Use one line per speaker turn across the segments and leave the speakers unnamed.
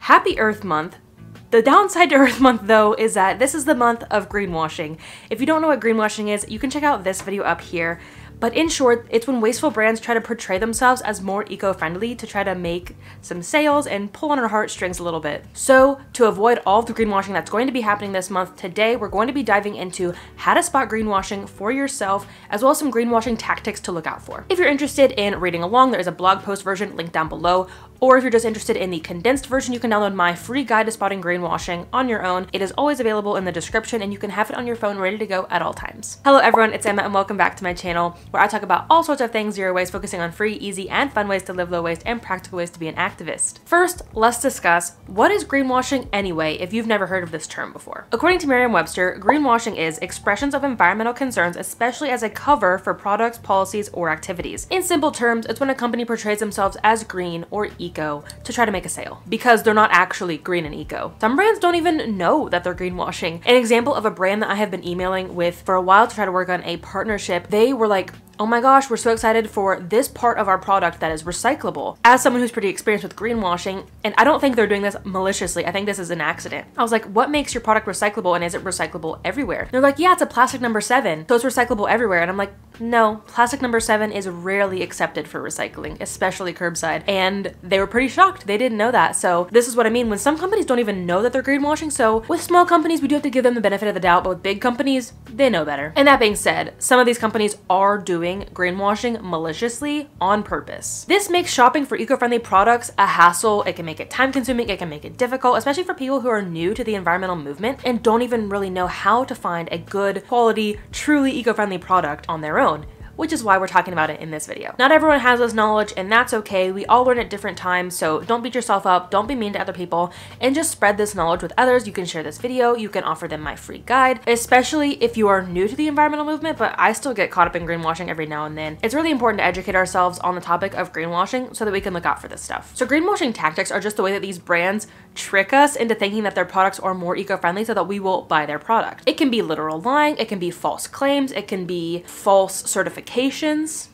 Happy Earth Month. The downside to Earth Month, though, is that this is the month of greenwashing. If you don't know what greenwashing is, you can check out this video up here. But in short, it's when wasteful brands try to portray themselves as more eco-friendly to try to make some sales and pull on our heartstrings a little bit. So to avoid all of the greenwashing that's going to be happening this month, today we're going to be diving into how to spot greenwashing for yourself, as well as some greenwashing tactics to look out for. If you're interested in reading along, there is a blog post version linked down below. Or if you're just interested in the condensed version, you can download my free guide to spotting greenwashing on your own. It is always available in the description and you can have it on your phone ready to go at all times. Hello everyone, it's Emma and welcome back to my channel where I talk about all sorts of things zero waste, focusing on free, easy, and fun ways to live low waste and practical ways to be an activist. First, let's discuss what is greenwashing anyway if you've never heard of this term before. According to Merriam-Webster, greenwashing is expressions of environmental concerns, especially as a cover for products, policies, or activities. In simple terms, it's when a company portrays themselves as green or eco to try to make a sale because they're not actually green and eco. Some brands don't even know that they're greenwashing. An example of a brand that I have been emailing with for a while to try to work on a partnership, they were like, oh my gosh, we're so excited for this part of our product that is recyclable. As someone who's pretty experienced with greenwashing, and I don't think they're doing this maliciously, I think this is an accident. I was like, what makes your product recyclable and is it recyclable everywhere? They're like, yeah, it's a plastic number 7, so it's recyclable everywhere. And I'm like, no, plastic number 7 is rarely accepted for recycling, especially curbside. And they were pretty shocked. They didn't know that. So this is what I mean when some companies don't even know that they're greenwashing. So with small companies, we do have to give them the benefit of the doubt, but with big companies, they know better. And that being said, some of these companies are doing greenwashing maliciously on purpose. This makes shopping for eco-friendly products a hassle. It can make it time-consuming, it can make it difficult, especially for people who are new to the environmental movement and don't even really know how to find a good quality, truly eco-friendly product on their own, which is why we're talking about it in this video. Not everyone has this knowledge, and that's okay. We all learn at different times, so don't beat yourself up, don't be mean to other people, and just spread this knowledge with others. You can share this video, you can offer them my free guide, especially if you are new to the environmental movement, but I still get caught up in greenwashing every now and then. It's really important to educate ourselves on the topic of greenwashing so that we can look out for this stuff. So greenwashing tactics are just the way that these brands trick us into thinking that their products are more eco-friendly so that we will buy their product. It can be literal lying, it can be false claims, it can be false certifications.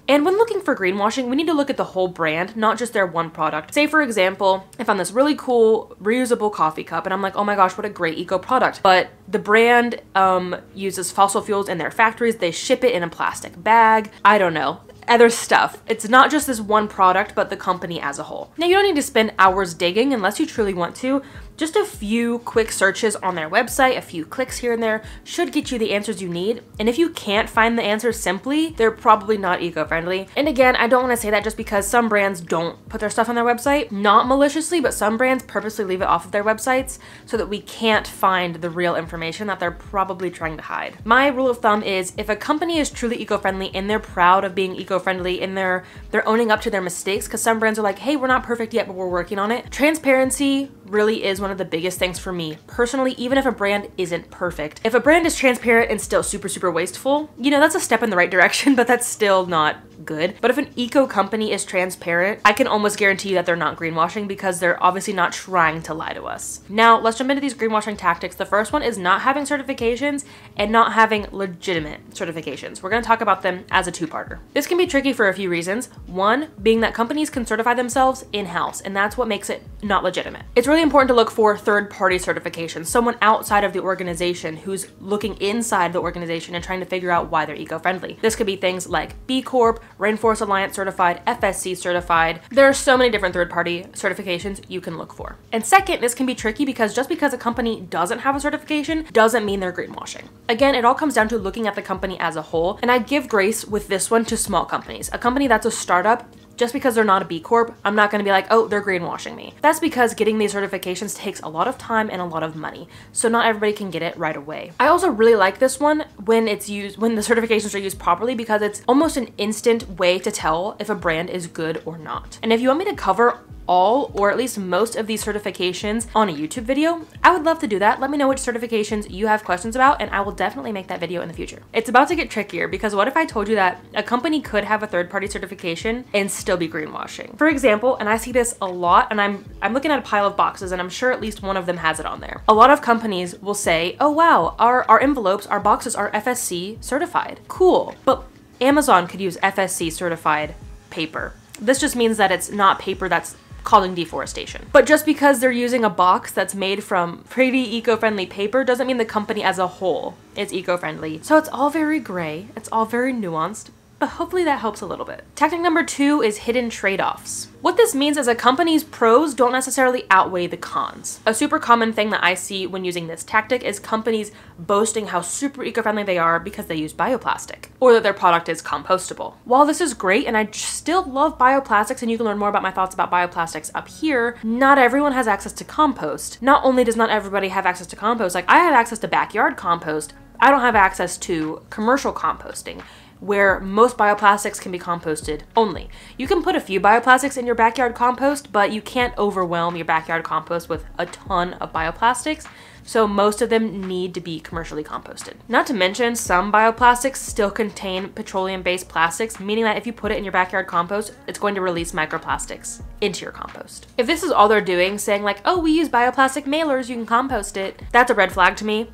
And when looking for greenwashing, we need to look at the whole brand, not just their one product. Say for example, I found this really cool reusable coffee cup and I'm like, oh my gosh, what a great eco product. But the brand uses fossil fuels in their factories. They ship it in a plastic bag. I don't know. Other stuff. It's not just this one product, but the company as a whole. Now, you don't need to spend hours digging unless you truly want to. Just a few quick searches on their website, a few clicks here and there should get you the answers you need. And if you can't find the answers simply, they're probably not eco-friendly. And again, I don't want to say that just because some brands don't put their stuff on their website, not maliciously, but some brands purposely leave it off of their websites so that we can't find the real information that they're probably trying to hide. My rule of thumb is if a company is truly eco-friendly and they're proud of being eco-friendly and they're owning up to their mistakes, because some brands are like, hey, we're not perfect yet, but we're working on it. Transparency really is one of the biggest things for me personally, even if a brand isn't perfect. If a brand is transparent and still super wasteful, you know, that's a step in the right direction, but that's still not good. But if an eco company is transparent, I can almost guarantee you that they're not greenwashing because they're obviously not trying to lie to us. Now, let's jump into these greenwashing tactics. The first one is not having certifications and not having legitimate certifications. We're going to talk about them as a two-parter. This can be tricky for a few reasons. One being that companies can certify themselves in-house, and that's what makes it not legitimate. It's really important to look for third-party certifications, someone outside of the organization who's looking inside the organization and trying to figure out why they're eco-friendly. This could be things like B Corp, Rainforest Alliance certified, FSC certified. There are so many different third-party certifications you can look for. And second, this can be tricky because just because a company doesn't have a certification doesn't mean they're greenwashing. Again, it all comes down to looking at the company as a whole, and I give grace with this one to small companies. A company that's a startup, just because they're not a B Corp, I'm not gonna be like, oh, they're greenwashing me. That's because getting these certifications takes a lot of time and a lot of money. So not everybody can get it right away. I also really like this one when the certifications are used properly because it's almost an instant way to tell if a brand is good or not. And if you want me to cover all or at least most of these certifications on a YouTube video, I would love to do that. Let me know which certifications you have questions about and I will definitely make that video in the future. It's about to get trickier because what if I told you that a company could have a third-party certification and still be greenwashing? For example, and I see this a lot, and I'm looking at a pile of boxes and I'm sure at least one of them has it on there. A lot of companies will say, oh wow, our envelopes, our boxes are FSC certified. Cool, but Amazon could use FSC certified paper. This just means that it's not paper that's causing deforestation. But just because they're using a box that's made from pretty eco-friendly paper doesn't mean the company as a whole is eco-friendly. So it's all very gray, it's all very nuanced, but hopefully that helps a little bit. Tactic number 2 is hidden trade-offs. What this means is a company's pros don't necessarily outweigh the cons. A super common thing that I see when using this tactic is companies boasting how super eco-friendly they are because they use bioplastic, or that their product is compostable. While this is great, and I still love bioplastics, and you can learn more about my thoughts about bioplastics up here, not everyone has access to compost. Not only does not everybody have access to compost, like I have access to backyard compost, I don't have access to commercial composting, where most bioplastics can be composted only. You can put a few bioplastics in your backyard compost, but you can't overwhelm your backyard compost with a ton of bioplastics, so most of them need to be commercially composted. Not to mention, some bioplastics still contain petroleum-based plastics, meaning that if you put it in your backyard compost, it's going to release microplastics into your compost. If this is all they're doing, saying like, oh, we use bioplastic mailers, you can compost it, that's a red flag to me.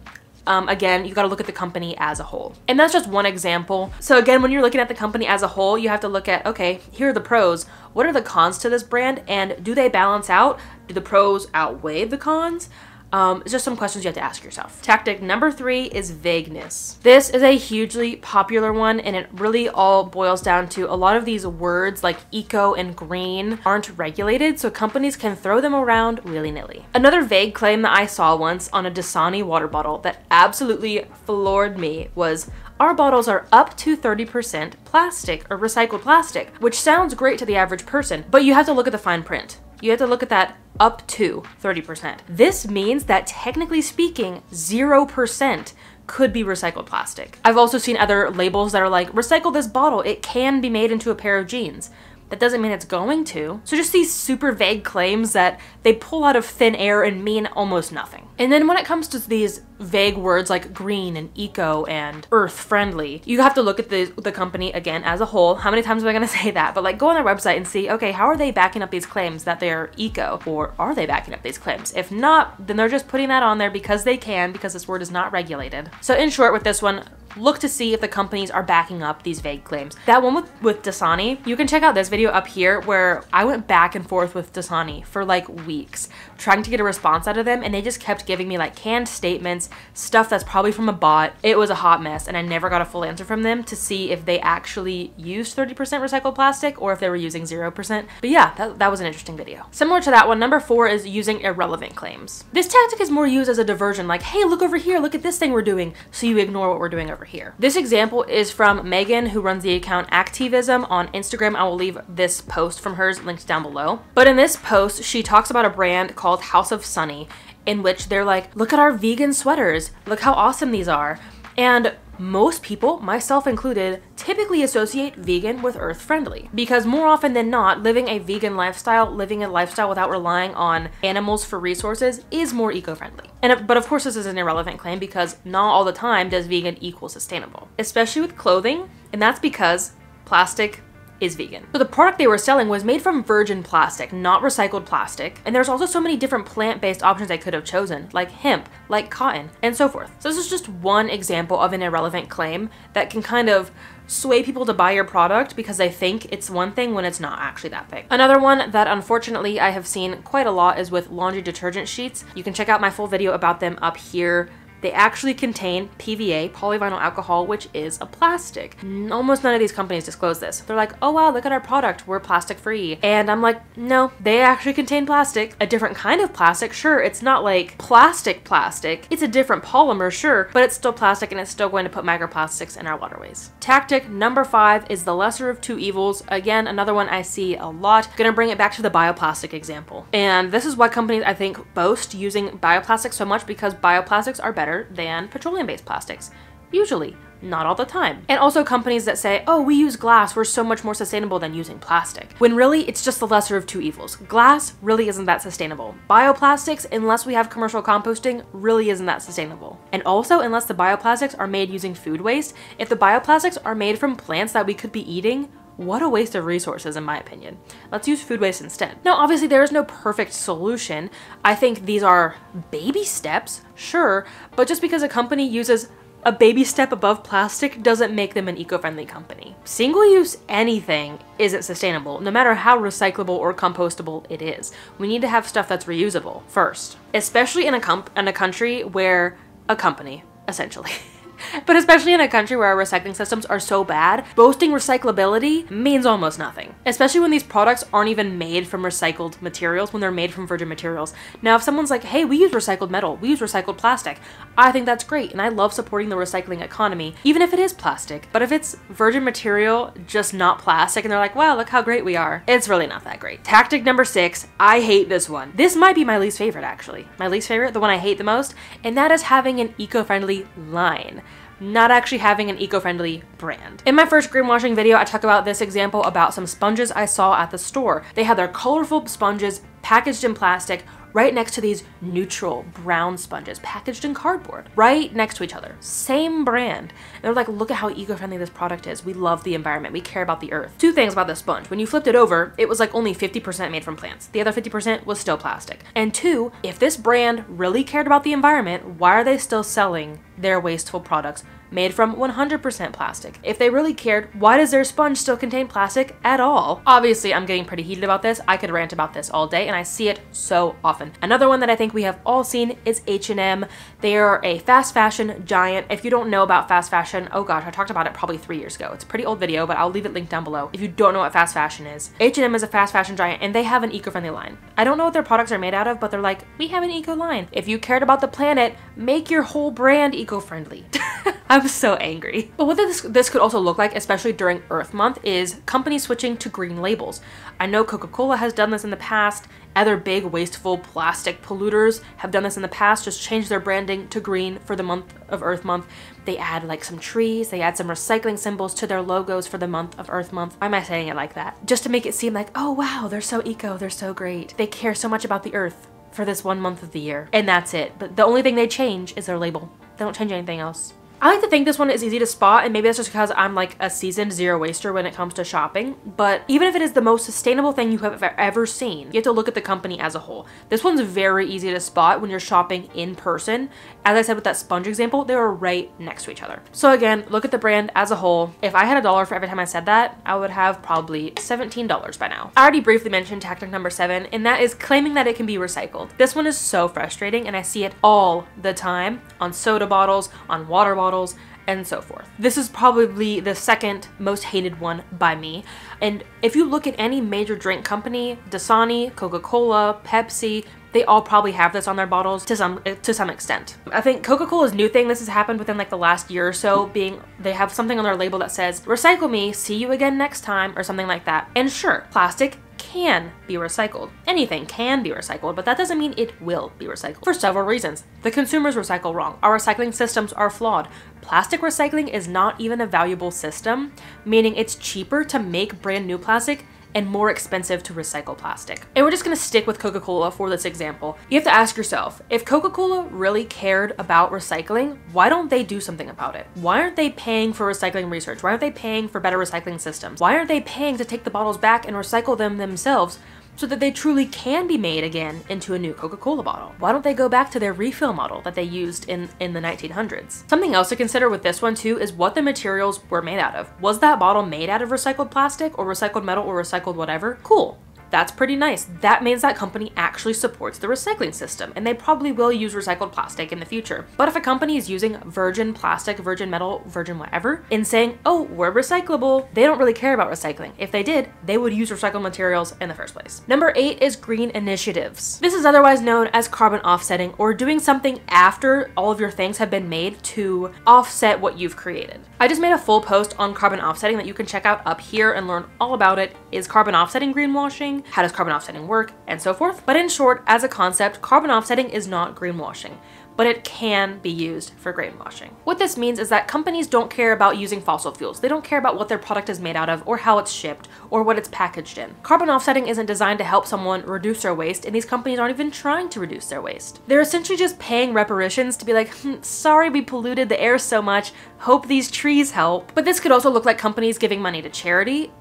Again, you gotta look at the company as a whole. And that's just one example. So again, when you're looking at the company as a whole, you have to look at, okay, here are the pros. What are the cons to this brand? And do they balance out? Do the pros outweigh the cons? It's just some questions you have to ask yourself. Tactic number 3 is vagueness. This is a hugely popular one, and it really all boils down to a lot of these words like eco and green aren't regulated, so companies can throw them around willy-nilly. Another vague claim that I saw once on a Dasani water bottle that absolutely floored me was, our bottles are up to 30% plastic or recycled plastic, which sounds great to the average person, but you have to look at the fine print. You have to look at that up to 30%. This means that technically speaking, 0% could be recycled plastic. I've also seen other labels that are like, recycle this bottle, it can be made into a pair of jeans. That doesn't mean it's going to. So just these super vague claims that they pull out of thin air and mean almost nothing. And then when it comes to these vague words like green and eco and earth friendly, you have to look at the company again as a whole. How many times am I gonna say that? But like go on their website and see, okay, how are they backing up these claims that they're eco? Or are they backing up these claims? If not, then they're just putting that on there because they can, because this word is not regulated. So in short with this one, look to see if the companies are backing up these vague claims. That one with Dasani, you can check out this video up here where I went back and forth with Dasani for like weeks trying to get a response out of them, and they just kept giving me like canned statements, stuff that's probably from a bot. It was a hot mess, and I never got a full answer from them to see if they actually used 30% recycled plastic or if they were using 0%. But yeah, that was an interesting video. Similar to that one, number 4 is using irrelevant claims. This tactic is more used as a diversion, like, hey, look over here, look at this thing we're doing, so you ignore what we're doing over here. This example is from Megan, who runs the account Activism on Instagram. I will leave this post from hers linked down below. But in this post, she talks about a brand called House of Sunny, in which they're like, look at our vegan sweaters, look how awesome these are. And most people, myself included, typically associate vegan with earth friendly, because more often than not, living a vegan lifestyle, living a lifestyle without relying on animals for resources is more eco-friendly. But of course this is an irrelevant claim because not all the time does vegan equal sustainable, especially with clothing, and that's because plastic is vegan. So the product they were selling was made from virgin plastic, not recycled plastic. And there's also so many different plant-based options I could have chosen, like hemp, like cotton, and so forth. So this is just one example of an irrelevant claim that can kind of sway people to buy your product because they think it's one thing when it's not actually that thing. Another one that unfortunately I have seen quite a lot is with laundry detergent sheets. You can check out my full video about them up here. They actually contain PVA, polyvinyl alcohol, which is a plastic. Almost none of these companies disclose this. They're like, oh wow, look at our product, we're plastic free. And I'm like, no, they actually contain plastic. A different kind of plastic, sure, it's not like plastic, it's a different polymer, sure, but it's still plastic and it's still going to put microplastics in our waterways. Tactic number 5 is the lesser of two evils. Again, another one I see a lot. Gonna bring it back to the bioplastic example. And this is why companies, I think, boast using bioplastics so much, because bioplastics are better than petroleum-based plastics. Usually, not all the time. And also companies that say, oh, we use glass, we're so much more sustainable than using plastic. When really, it's just the lesser of two evils. Glass really isn't that sustainable. Bioplastics, unless we have commercial composting, really isn't that sustainable. And also, unless the bioplastics are made using food waste, if the bioplastics are made from plants that we could be eating, what a waste of resources, in my opinion. Let's use food waste instead. Now, obviously, there is no perfect solution. I think these are baby steps, sure, but just because a company uses A baby step above plastic doesn't make them an eco-friendly company. Single-use anything isn't sustainable, no matter how recyclable or compostable it is. We need to have stuff that's reusable first, especially in a country where a company, essentially. But especially in a country where our recycling systems are so bad, boasting recyclability means almost nothing. Especially when these products aren't even made from recycled materials, when they're made from virgin materials. Now, if someone's like, hey, we use recycled metal, we use recycled plastic, I think that's great, and I love supporting the recycling economy, even if it is plastic. But if it's virgin material, just not plastic, and they're like, wow, look how great we are, it's really not that great. Tactic number 6, I hate this one. This might be my least favorite, actually. My least favorite, the one I hate the most, and that is having an eco-friendly line. Not actually having an eco-friendly brand. In my first greenwashing video, I talk about this example about some sponges I saw at the store. They had their colorful sponges packaged in plastic right next to these neutral brown sponges packaged in cardboard, right next to each other. Same brand. And they're like, look at how eco-friendly this product is. We love the environment. We care about the earth. 2 things about this sponge. When you flipped it over, it was like only 50% made from plants. The other 50% was still plastic. And 2, if this brand really cared about the environment, why are they still selling their wasteful products made from 100% plastic? If they really cared, why does their sponge still contain plastic at all? Obviously, I'm getting pretty heated about this. I could rant about this all day, and I see it so often. Another one that I think we have all seen is H&M. They are a fast fashion giant. If you don't know about fast fashion, oh gosh, I talked about it probably 3 years ago. It's a pretty old video, but I'll leave it linked down below if you don't know what fast fashion is. H&M is a fast fashion giant, and they have an eco-friendly line. I don't know what their products are made out of, but they're like, we have an eco line. If you cared about the planet, make your whole brand eco-friendly. I'm so angry. But what this could also look like, especially during Earth Month, is companies switching to green labels. I know Coca-Cola has done this in the past. Other big wasteful plastic polluters have done this in the past, just changed their branding to green for the month of Earth Month. They add like some trees, they add some recycling symbols to their logos for the month of Earth Month. Why am I saying it like that? Just to make it seem like, oh wow, they're so eco, they're so great. They care so much about the earth for this 1 month of the year. And that's it. But the only thing they change is their label. They don't change anything else. I like to think this one is easy to spot, and maybe that's just because I'm like a seasoned zero waster when it comes to shopping, but even if it is the most sustainable thing you have ever seen, you have to look at the company as a whole. This one's very easy to spot when you're shopping in person. As I said with that sponge example, they were right next to each other. So again, look at the brand as a whole. If I had $1 for every time I said that, I would have probably $17 by now. I already briefly mentioned tactic number 7, and that is claiming that it can be recycled. This one is so frustrating, and I see it all the time on soda bottles, on water bottles, and so forth. This is probably the second most hated one by me. And if you look at any major drink company, Dasani, Coca-Cola, Pepsi, they all probably have this on their bottles to some extent. I think Coca-Cola's new thing, this has happened within like the last year or so, being they have something on their label that says, recycle me, see you again next time, or something like that. And sure, plastic can be recycled. Anything can be recycled, but that doesn't mean it will be recycled for several reasons. The consumers recycle wrong. Our recycling systems are flawed. Plastic recycling is not even a valuable system, meaning it's cheaper to make brand new plastic and more expensive to recycle plastic. And we're just gonna stick with Coca-Cola for this example. You have to ask yourself, if Coca-Cola really cared about recycling, why don't they do something about it? Why aren't they paying for recycling research? Why aren't they paying for better recycling systems? Why aren't they paying to take the bottles back and recycle them themselves so that they truly can be made again into a new Coca-Cola bottle? Why don't they go back to their refill model that they used in the 1900s? Something else to consider with this one too is what the materials were made out of. Was that bottle made out of recycled plastic or recycled metal or recycled whatever? Cool. That's pretty nice. That means that company actually supports the recycling system, and they probably will use recycled plastic in the future. But if a company is using virgin plastic, virgin metal, virgin whatever, and saying, oh, we're recyclable, they don't really care about recycling. If they did, they would use recycled materials in the first place. Number 8 is green initiatives. This is otherwise known as carbon offsetting, or doing something after all of your things have been made to offset what you've created. I just made a full post on carbon offsetting that you can check out up here and learn all about it. Is carbon offsetting greenwashing? How does carbon offsetting work? And so forth. But in short, as a concept, carbon offsetting is not greenwashing, but it can be used for greenwashing. What this means is that companies don't care about using fossil fuels. They don't care about what their product is made out of or how it's shipped or what it's packaged in. Carbon offsetting isn't designed to help someone reduce their waste, and these companies aren't even trying to reduce their waste. They're essentially just paying reparations to be like, sorry we polluted the air so much, hope these trees help. But this could also look like companies giving money to charity,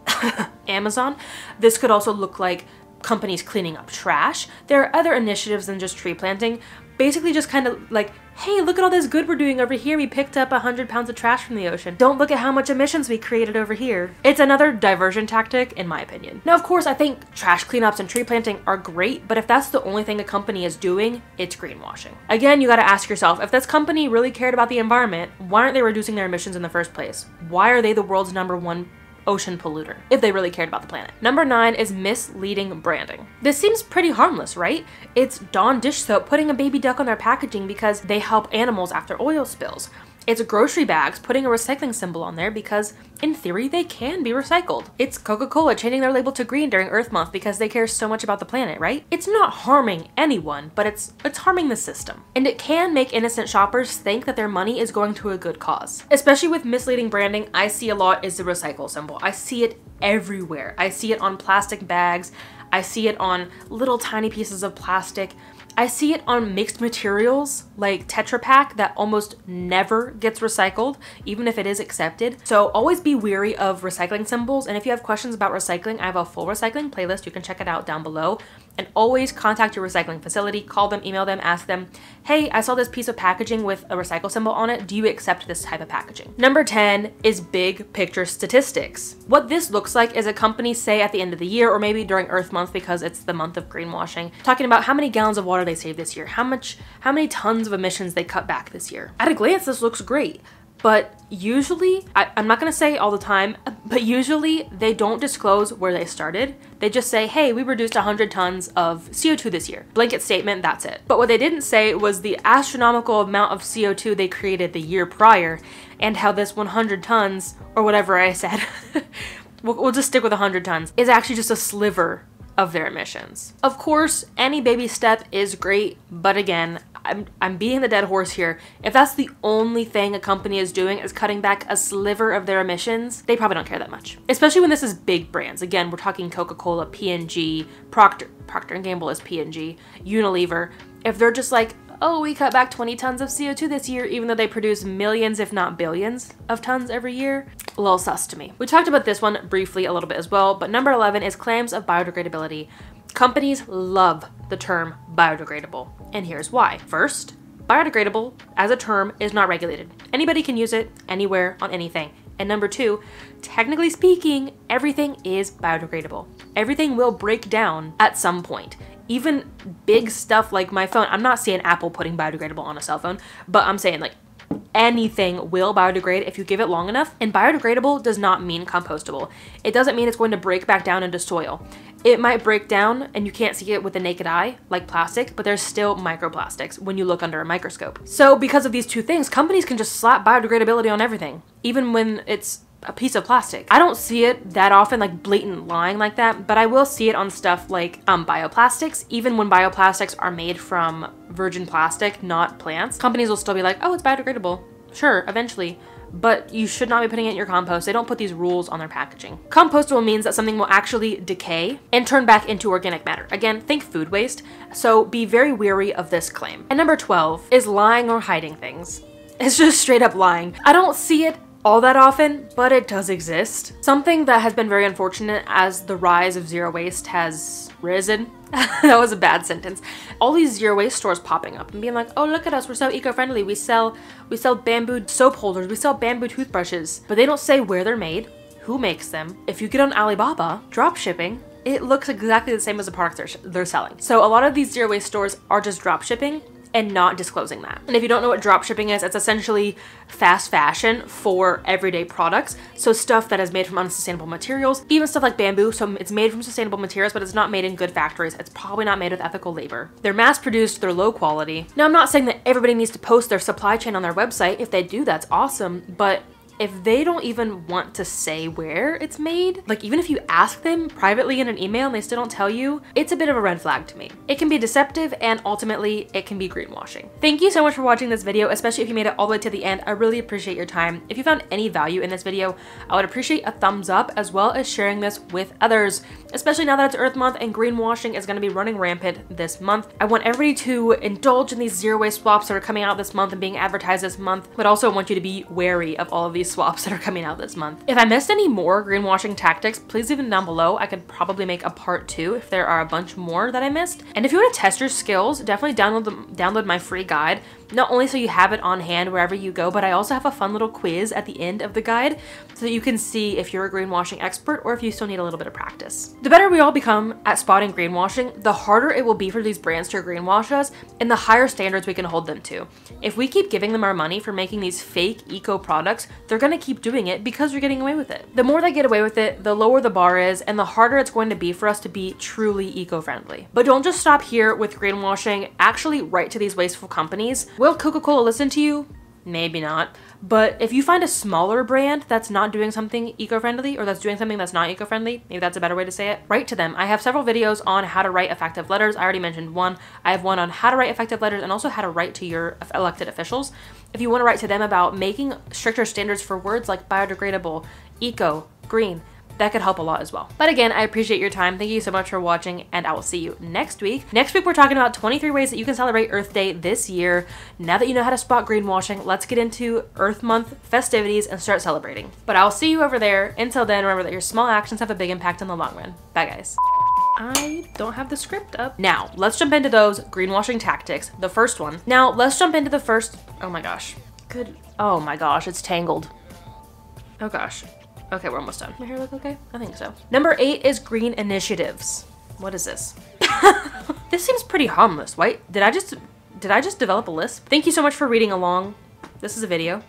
Amazon. This could also look like companies cleaning up trash. There are other initiatives than just tree planting. Basically just kind of like, hey, look at all this good we're doing over here. We picked up 100 pounds of trash from the ocean. Don't look at how much emissions we created over here. It's another diversion tactic, in my opinion. Now, of course, I think trash cleanups and tree planting are great, but if that's the only thing a company is doing, it's greenwashing. Again, you gotta ask yourself, if this company really cared about the environment, why aren't they reducing their emissions in the first place? Why are they the world's #1 ocean polluter if they really cared about the planet? Number 9 is misleading branding. This seems pretty harmless, right? It's Dawn dish soap putting a baby duck on their packaging because they help animals after oil spills. It's grocery bags putting a recycling symbol on there because, in theory, they can be recycled. It's Coca-Cola changing their label to green during Earth Month because they care so much about the planet, right? It's not harming anyone, but it's harming the system. And it can make innocent shoppers think that their money is going to a good cause. Especially with misleading branding, I see a lot is the recycle symbol. I see it everywhere. I see it on plastic bags. I see it on little tiny pieces of plastic. I see it on mixed materials like Tetra Pak that almost never gets recycled, even if it is accepted. So always be wary of recycling symbols. And if you have questions about recycling, I have a full recycling playlist. You can check it out down below. And always contact your recycling facility, call them, email them, ask them, hey, I saw this piece of packaging with a recycle symbol on it. Do you accept this type of packaging? Number 10 is big picture statistics. What this looks like is a company say at the end of the year, or maybe during Earth Month because it's the month of greenwashing, talking about how many gallons of water they saved this year, how many tons of emissions they cut back this year. At a glance, this looks great. But usually, I'm not gonna say all the time, but usually they don't disclose where they started. They just say, hey, we reduced 100 tons of CO2 this year. Blanket statement, that's it. But what they didn't say was the astronomical amount of CO2 they created the year prior and how this 100 tons, or whatever I said, we'll just stick with 100 tons, is actually just a sliver of their emissions. Of course, any baby step is great, but again, I'm beating the dead horse here. If that's the only thing a company is doing is cutting back a sliver of their emissions, they probably don't care that much. Especially when this is big brands. Again, we're talking Coca-Cola, P&G, Procter & Gamble is P&G, Unilever. If they're just like, oh, we cut back 20 tons of CO2 this year, even though they produce millions, if not billions of tons every year, a little sus to me. We talked about this one briefly a little bit as well, but number 11 is claims of biodegradability. Companies love the term biodegradable, and here's why. First, biodegradable as a term is not regulated. Anybody can use it anywhere on anything. And number 2, technically speaking, everything is biodegradable. Everything will break down at some point. Even big stuff like my phone. I'm not saying Apple putting biodegradable on a cell phone, but I'm saying like anything will biodegrade if you give it long enough. And biodegradable does not mean compostable. It doesn't mean it's going to break back down into soil. It might break down and you can't see it with the naked eye like plastic, but there's still microplastics when you look under a microscope. So because of these two things, companies can just slap biodegradability on everything, even when it's a piece of plastic. I don't see it that often, like blatant lying like that, but I will see it on stuff like bioplastics. Even when bioplastics are made from virgin plastic, not plants, companies will still be like, oh, it's biodegradable. Sure, eventually. But you should not be putting it in your compost. They don't put these rules on their packaging. Compostable means that something will actually decay and turn back into organic matter. Again, think food waste. So be very wary of this claim. And number 12 is lying or hiding things. It's just straight up lying. I don't see it all that often, but it does exist. Something that has been very unfortunate as the rise of zero waste has risen. That was a bad sentence. All these zero waste stores popping up and being like, oh, look at us, we're so eco-friendly. We sell bamboo soap holders, we sell bamboo toothbrushes, but they don't say where they're made, who makes them. If you get on Alibaba, drop shipping, it looks exactly the same as the products they're selling. So a lot of these zero waste stores are just drop shipping and not disclosing that. And if you don't know what drop shipping is, it's essentially fast fashion for everyday products. So stuff that is made from unsustainable materials, even stuff like bamboo. So it's made from sustainable materials, but it's not made in good factories. It's probably not made with ethical labor. They're mass produced, they're low quality. Now, I'm not saying that everybody needs to post their supply chain on their website. If they do, that's awesome. But if they don't even want to say where it's made, like even if you ask them privately in an email and they still don't tell you, it's a bit of a red flag to me. It can be deceptive and ultimately it can be greenwashing. Thank you so much for watching this video, especially if you made it all the way to the end. I really appreciate your time. If you found any value in this video, I would appreciate a thumbs up as well as sharing this with others, especially now that it's Earth Month and greenwashing is going to be running rampant this month. I want everybody to indulge in these zero waste swaps that are coming out this month and being advertised this month, but also want you to be wary of all of these face swaps that are coming out this month. If I missed any more greenwashing tactics, please leave them down below. I could probably make a part 2 if there are a bunch more that I missed. And if you want to test your skills, definitely download my free guide. Not only so you have it on hand wherever you go, but I also have a fun little quiz at the end of the guide so that you can see if you're a greenwashing expert or if you still need a little bit of practice. The better we all become at spotting greenwashing, the harder it will be for these brands to greenwash us and the higher standards we can hold them to. If we keep giving them our money for making these fake eco products, they're gonna keep doing it because they're getting away with it. The more they get away with it, the lower the bar is and the harder it's going to be for us to be truly eco-friendly. But don't just stop here with greenwashing, actually write to these wasteful companies. Will Coca-Cola listen to you? Maybe not. But if you find a smaller brand that's not doing something eco-friendly or that's doing something that's not eco-friendly, maybe that's a better way to say it, write to them. I have several videos on how to write effective letters. I already mentioned one. I have one on how to write effective letters and also how to write to your elected officials. If you want to write to them about making stricter standards for words like biodegradable, eco, green, that could help a lot as well. But again, I appreciate your time. Thank you so much for watching, and I will see you next week. Next week, we're talking about 23 ways that you can celebrate Earth Day this year. Now that you know how to spot greenwashing, let's get into Earth Month festivities and start celebrating. But I'll see you over there. Until then, remember that your small actions have a big impact in the long run. Bye, guys. I don't have the script up. Now, let's jump into those greenwashing tactics. The first one. Now, let's jump into the first. Oh my gosh. Good. Oh my gosh, it's tangled. Oh gosh. Okay, we're almost done. My hair look okay? I think so. Number 8 is green initiatives. What is this? This seems pretty harmless. Wait, did I just develop a list? Thank you so much for reading along. This is a video.